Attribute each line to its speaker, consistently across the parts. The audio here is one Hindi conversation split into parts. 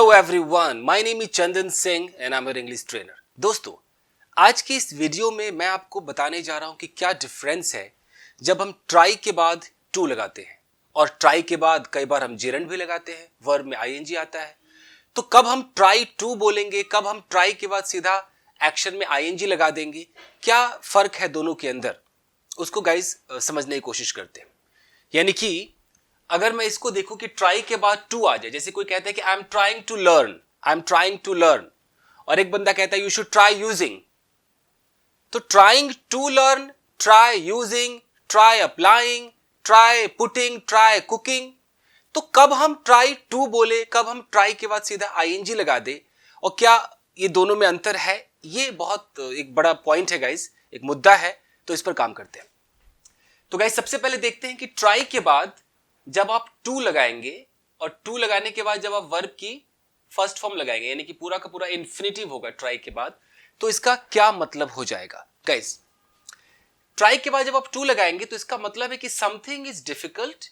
Speaker 1: Hello everyone, my name is Chandan Singh and I am your English trainer. दोस्तों, आज की इस वीडियो में मैं आपको बताने जा रहा हूं कि क्या डिफरेंस है जब हम ट्राई के बाद टू लगाते हैं और ट्राई के बाद कई बार हम जेरंड भी लगाते हैं, वर्ब में आईएनजी आता है। तो कब हम ट्राई टू बोलेंगे, कब हम ट्राई के बाद सीधा एक्शन में आईएनजी लगा देंगे, क्या फर्क है दोनों के अंदर, उसको गाइस समझने की कोशिश करते हैं। यानी कि अगर मैं इसको देखूं कि ट्राई के बाद टू आ जाए, जैसे कोई कहता है कि I am trying to learn, I am trying to learn, और एक बंदा कहता है यू शुड ट्राई यूजिंग। तो trying to learn, try using, try applying, try putting, try cooking. तो कब हम ट्राई टू बोले, कब हम ट्राई के बाद सीधा आईएनजी लगा दे, और क्या ये दोनों में अंतर है, ये बहुत एक बड़ा पॉइंट है गाइस, एक मुद्दा है। तो इस पर काम करते हैं। तो गाइस सबसे पहले देखते हैं कि ट्राई के बाद जब आप टू लगाएंगे और टू लगाने के बाद जब आप वर्ब की फर्स्ट फॉर्म लगाएंगे, यानी कि पूरा का पूरा इन्फिनिटिव होगा ट्राई के बाद, तो इसका क्या मतलब हो जाएगा। गाइस ट्राई के बाद जब आप टू लगाएंगे तो इसका मतलब है कि something is difficult,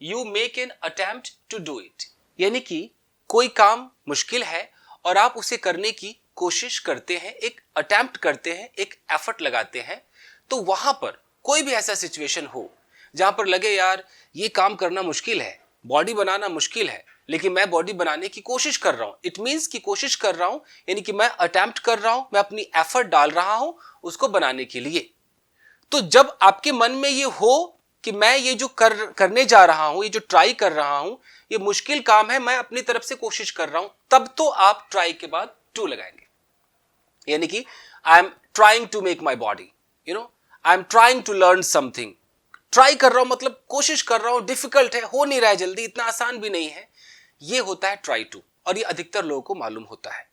Speaker 1: you make an attempt to do it. यानी कि कोई काम मुश्किल है और आप उसे करने की कोशिश करते हैं, एक अटेम्प्ट करते हैं, एक एफर्ट लगाते हैं। तो वहां पर कोई भी ऐसा सिचुएशन हो जहां पर लगे यार ये काम करना मुश्किल है, बॉडी बनाना मुश्किल है, लेकिन मैं बॉडी बनाने की कोशिश कर रहा हूं। इट मींस कि कोशिश कर रहा हूं, यानी कि मैं अटेम्प्ट कर रहा हूं, मैं अपनी एफर्ट डाल रहा हूं उसको बनाने के लिए। तो जब आपके मन में ये हो कि मैं ये जो करने जा रहा हूं, ये जो ट्राई कर रहा हूं, ये मुश्किल काम है, मैं अपनी तरफ से कोशिश कर रहा हूं, तब तो आप ट्राई के बाद टू लगाएंगे। यानी कि I am trying to make my body, I am trying to learn something. Try कर रहा हूं मतलब कोशिश कर रहा हूं, डिफिकल्ट है, हो नहीं रहा है जल्दी, इतना आसान भी नहीं है। ये होता है ट्राई टू, और ये अधिकतर लोगों को मालूम होता है।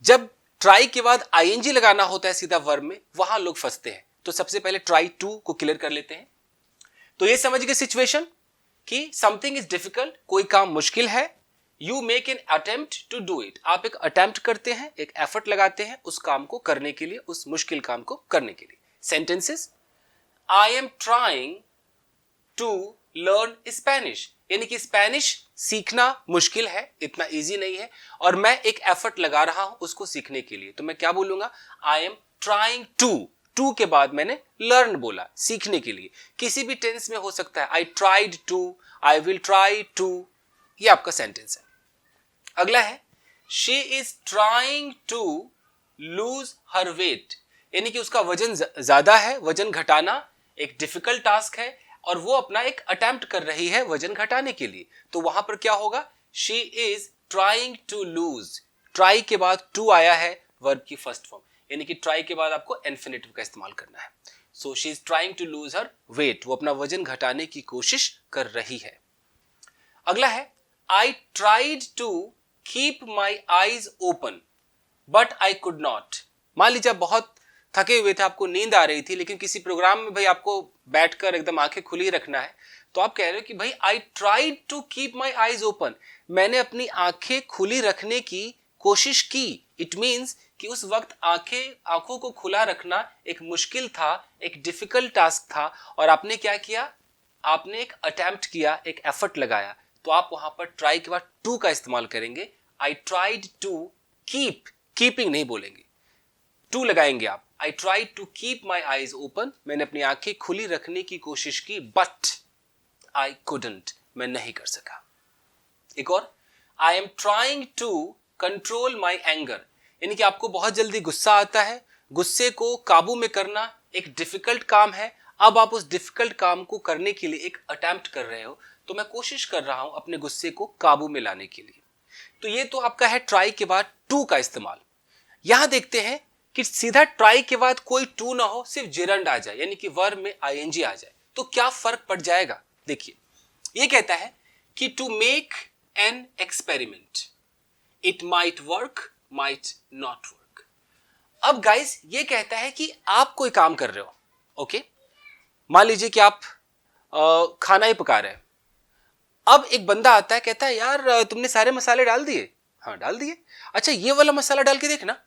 Speaker 1: जब ट्राई के बाद आईएनजी लगाना होता है सीधा वर्ब में, वहां लोग फंसते हैं। तो सबसे पहले ट्राई टू को क्लियर कर लेते हैं। तो ये समझ गए सिचुएशन कि समथिंग इज डिफिकल्ट, कोई काम मुश्किल है, you make an attempt to do it. आप एक अटेम्प्ट करते हैं, एक एफर्ट लगाते हैं उस काम को करने के लिए, उस मुश्किल काम को करने के लिए। Sentences, I am trying to learn Spanish, यानी कि स्पेनिश सीखना मुश्किल है, इतना इजी नहीं है, और मैं एक एफर्ट लगा रहा हूं उसको सीखने के लिए। तो मैं क्या बोलूंगा, आई एम ट्राइंग टू के बाद मैंने लर्न बोला, सीखने के लिए। किसी भी टेंस में हो सकता है, I tried to, I will try to, ये आपका सेंटेंस है। अगला है, she is trying to lose her weight, यानी कि उसका वजन ज्यादा है, वजन घटाना एक डिफिकल्ट टास्क है, और वो अपना एक अटेम्प्ट कर रही है वजन घटाने के लिए। तो वहां पर क्या होगा, she is trying to lose. Try के बाद टू आया है वर्ब की फर्स्ट फॉर्म, यानी कि ट्राई के बाद आपको इन्फिनिटिव का इस्तेमाल करना है। So she is trying to lose her weight, वो अपना वजन घटाने की कोशिश कर रही है। अगला है, I tried to keep my eyes open but I could not. मान लीजिए बहुत थके हुए थे, आपको नींद आ रही थी, लेकिन किसी प्रोग्राम में भाई आपको बैठकर एकदम आंखें खुली रखना है, तो आप कह रहे हो कि भाई I tried to keep my eyes open, मैंने अपनी आंखें खुली रखने की कोशिश की। इट मींस कि उस वक्त आंखों को खुला रखना एक मुश्किल था, एक डिफिकल्ट टास्क था, और आपने क्या किया, आपने एक अटेम्प्ट किया, एक एफर्ट लगाया। तो आप वहां पर ट्राई के बाद टू का इस्तेमाल करेंगे। I tried to keep, keeping नहीं बोलेंगे, टू लगाएंगे आप। I tried to keep my eyes open, मैंने अपनी आंखें खुली रखने की कोशिश की, बट आई कुडंट, मैं नहीं कर सका। एक और, I am trying to control my anger, यानी कि आपको बहुत जल्दी गुस्सा आता है, गुस्से को काबू में करना एक डिफिकल्ट काम है। अब आप उस डिफिकल्ट काम को करने के लिए एक अटेम्प्ट कर रहे हो, तो मैं कोशिश कर रहा हूं अपने गुस्से को काबू में लाने के लिए। तो ये तो आपका है ट्राई के बाद टू का इस्तेमाल। यहां देखते हैं कि सीधा ट्राई के बाद कोई टू ना हो, सिर्फ जेरंड आ जाए, यानी कि वर्ब में आईएनजी आ जाए, तो क्या फर्क पड़ जाएगा। देखिए, ये कहता है कि to make an experiment, it might work, might not work. अब गाइस ये कहता है कि आप कोई काम कर रहे हो, ओके, मान लीजिए कि आप खाना ही पका रहे हैं। अब एक बंदा आता है, कहता है यार तुमने सारे मसाले डाल दिए। हाँ डाल दिए। अच्छा ये वाला मसाला डाल के देखना।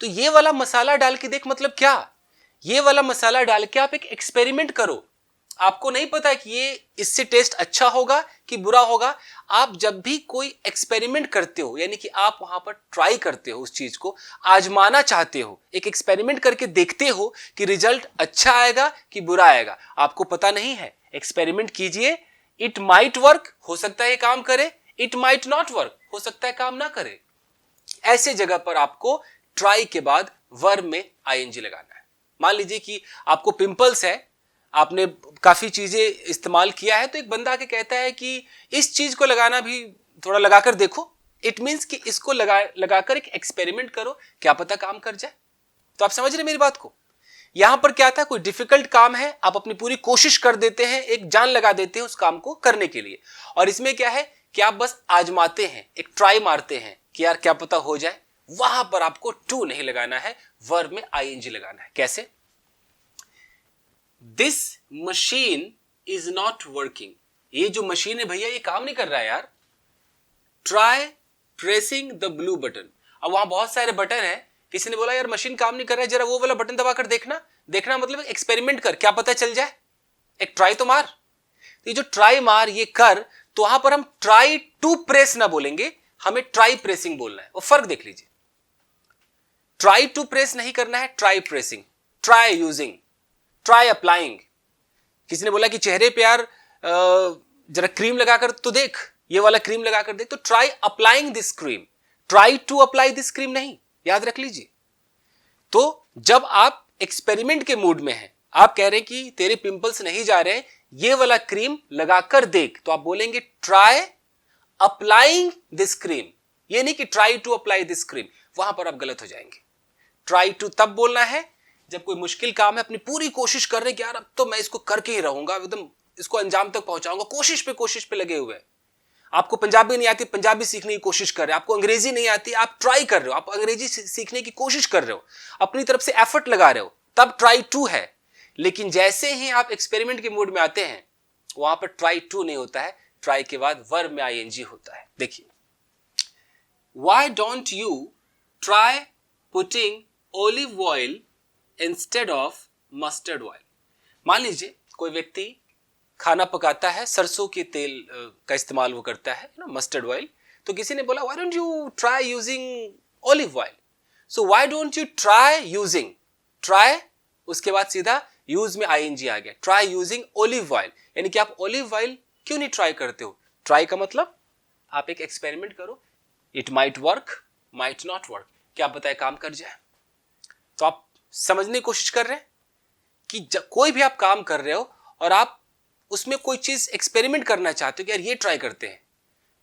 Speaker 1: तो ये वाला मसाला डाल के देख मतलब क्या, ये वाला मसाला डाल के आप एक एक्सपेरिमेंट करो, आपको नहीं पता कि ये इससे टेस्ट अच्छा होगा कि बुरा होगा। आप जब भी कोई एक्सपेरिमेंट करते हो, यानी कि आप वहां पर ट्राई करते हो, उस चीज को आजमाना चाहते हो, एक एक्सपेरिमेंट करके देखते हो कि रिजल्ट अच्छा आएगा कि बुरा आएगा, आपको पता नहीं है, एक्सपेरिमेंट कीजिए। इट माइट वर्क, हो सकता है ये काम करे, इट माइट नॉट वर्क, हो सकता है काम ना करे। ऐसे जगह पर आपको ट्राई के बाद वर्ब में आईएनजी लगाना है। मान लीजिए कि आपको पिंपल्स है, आपने काफी चीजें इस्तेमाल किया है, तो एक बंदा आके कहता है कि इस चीज को लगाना भी थोड़ा लगाकर देखो। इट मींस कि इसको लगाकर एक एक्सपेरिमेंट करो, क्या पता काम कर जाए। तो आप समझ रहे मेरी बात को। यहां पर क्या था, कोई डिफिकल्ट काम है, आप अपनी पूरी कोशिश कर देते हैं, एक जान लगा देते हैं उस काम को करने के लिए। और इसमें क्या है कि आप बस आजमाते हैं, एक ट्राई मारते हैं कि यार क्या पता हो जाए। वहां पर आपको टू नहीं लगाना है, वर्ब में आईएनजी लगाना है। कैसे? This machine is not working. ये जो मशीन है भैया, ये काम नहीं कर रहा है यार। Try pressing the blue button. अब वहां बहुत सारे बटन है, किसी ने बोला यार मशीन काम नहीं कर रहा है, जरा वो वाला बटन दबाकर देखना। देखना मतलब एक्सपेरिमेंट कर, क्या पता चल जाए, एक ट्राई तो मार। तो ये जो ट्राई मार, ये कर, तो वहां पर हम ट्राई टू प्रेस ना बोलेंगे, हमें ट्राई प्रेसिंग बोलना है। वो फर्क देख लीजिए, ट्राई टू प्रेस नहीं करना है, try pressing, try using, try applying. किसी ने बोला कि चेहरे पे यार जरा क्रीम लगाकर तो देख, ये वाला क्रीम लगाकर देख, तो try applying this cream, try to apply this cream नहीं, याद रख लीजिए। तो जब आप एक्सपेरिमेंट के मूड में हैं, आप कह रहे हैं कि तेरे पिंपल्स नहीं जा रहे, ये वाला क्रीम लगाकर देख, तो आप बोलेंगे ट्राई अप्लाइंग दिस क्रीम, ये नहीं कि try to apply this cream. वहां पर आप गलत हो जाएंगे। ट्राई टू तब बोलना है जब कोई मुश्किल काम है, अपनी पूरी कोशिश कर रहे हैं कि यार अब तो मैं इसको करके ही रहूंगा, एकदम इसको अंजाम तक पहुंचाऊंगा, कोशिश पे लगे हुए हैं। आपको पंजाबी नहीं आती, पंजाबी सीखने की कोशिश कर रहे हो, आपको अंग्रेजी नहीं आती, आप ट्राई कर रहे हो, आप अंग्रेजी सीखने की कोशिश कर रहे हो, अपनी तरफ से एफर्ट लगा रहे हो, तब ट्राई टू है। लेकिन जैसे ही आप एक्सपेरिमेंट के मूड में आते हैं, वहां पर ट्राई टू नहीं होता है, ट्राई के बाद वर्ब में आईएनजी होता है। देखिए, why don't you try putting olive oil instead of mustard oil. मान लीजिए कोई व्यक्ति खाना पकाता है, सरसों के तेल का इस्तेमाल वो करता है ना, मस्टर्ड ऑयल। तो किसी ने बोला why don't you try using olive oil. So why don't you try using, try उसके बाद सीधा यूज में आईएनजी आ गया, ट्राई यूजिंग ऑलिव ऑयल, यानी कि आप ऑलिव ऑयल क्यों नहीं ट्राई करते हो। ट्राई का मतलब आप एक एक्सपेरिमेंट करो, it might work, might not work, क्या पता है काम कर जाए। तो आप समझने की कोशिश कर रहे हैं कि कोई भी आप काम कर रहे हो और आप उसमें कोई चीज एक्सपेरिमेंट करना चाहते हो कि यार ये ट्राई करते हैं,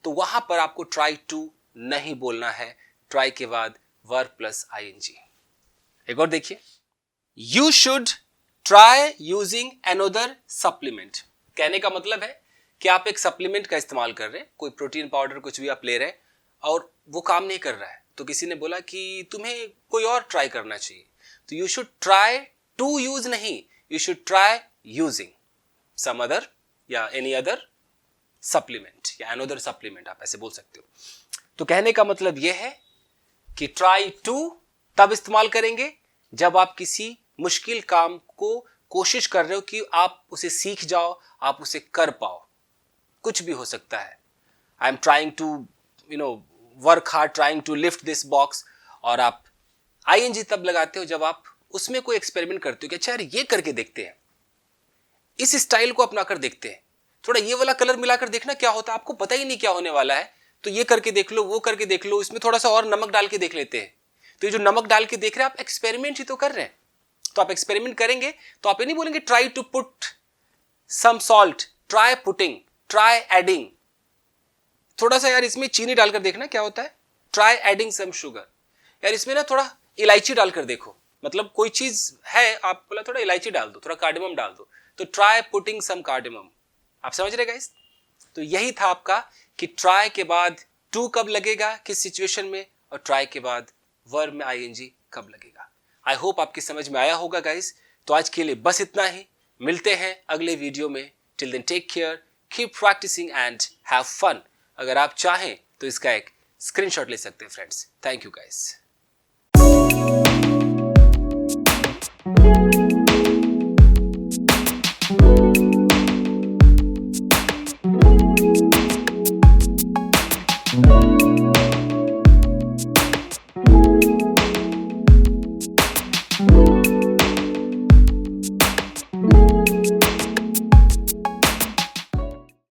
Speaker 1: तो वहां पर आपको ट्राई टू नहीं बोलना है, ट्राई के बाद वर्ब प्लस आईएनजी। एक और देखिए, you should try using another supplement. कहने का मतलब है कि आप एक सप्लीमेंट का इस्तेमाल कर रहे हैं, कोई प्रोटीन पाउडर कुछ भी आप ले रहे हैं और वो काम नहीं कर रहा है, तो किसी ने बोला कि तुम्हें कोई और ट्राई करना चाहिए। तो you should try to use नहीं, you should try using some other या एनी अदर सप्लीमेंट या अनदर सप्लीमेंट, आप ऐसे बोल सकते हो। तो कहने का मतलब यह है कि ट्राई टू तब इस्तेमाल करेंगे जब आप किसी मुश्किल काम को कोशिश कर रहे हो कि आप उसे सीख जाओ, आप उसे कर पाओ। कुछ भी हो सकता है, I am trying to work hard, trying to lift this box, और आप आईएनजी तब लगाते हो जब आप उसमें कोई एक्सपेरिमेंट करते हो कि अच्छा यार ये करके देखते हैं, इस स्टाइल को अपनाकर देखते हैं, थोड़ा ये वाला कलर मिलाकर देखना क्या होता है, आपको पता ही नहीं क्या होने वाला है, तो ये करके देख लो, वो करके देख लो, इसमें थोड़ा सा और नमक डाल के देख लेते हैं। तो ये जो नमक डाल के देख रहे हैं, आप एक्सपेरिमेंट ही तो कर रहे हैं। तो आप एक्सपेरिमेंट करेंगे तो आप ये नहीं बोलेंगे try to put some salt, try putting, try adding, थोड़ा सा यार इसमें चीनी डालकर देखना क्या होता है, ट्राई एडिंग सम शुगर, यार इसमें ना थोड़ा इलायची डालकर देखो, मतलब कोई चीज है, आप बोला थोड़ा इलायची डाल दो, थोड़ा कार्डेमम डाल दो, तो ट्राई पुटिंग सम कार्डेमम। आप समझ रहे गाइस? तो यही था आपका कि ट्राई के बाद टू कब लगेगा किस सिचुएशन में, और ट्राई के बाद वर्ब में आईएनजी कब लगेगा। आई होप आपकी समझ में आया होगा गाइस। तो आज के लिए बस इतना ही, मिलते हैं अगले वीडियो में। Till then take care, keep practising and have fun. अगर आप चाहें तो इसका एक स्क्रीनशॉट ले सकते हैं फ्रेंड्स। Thank you guys.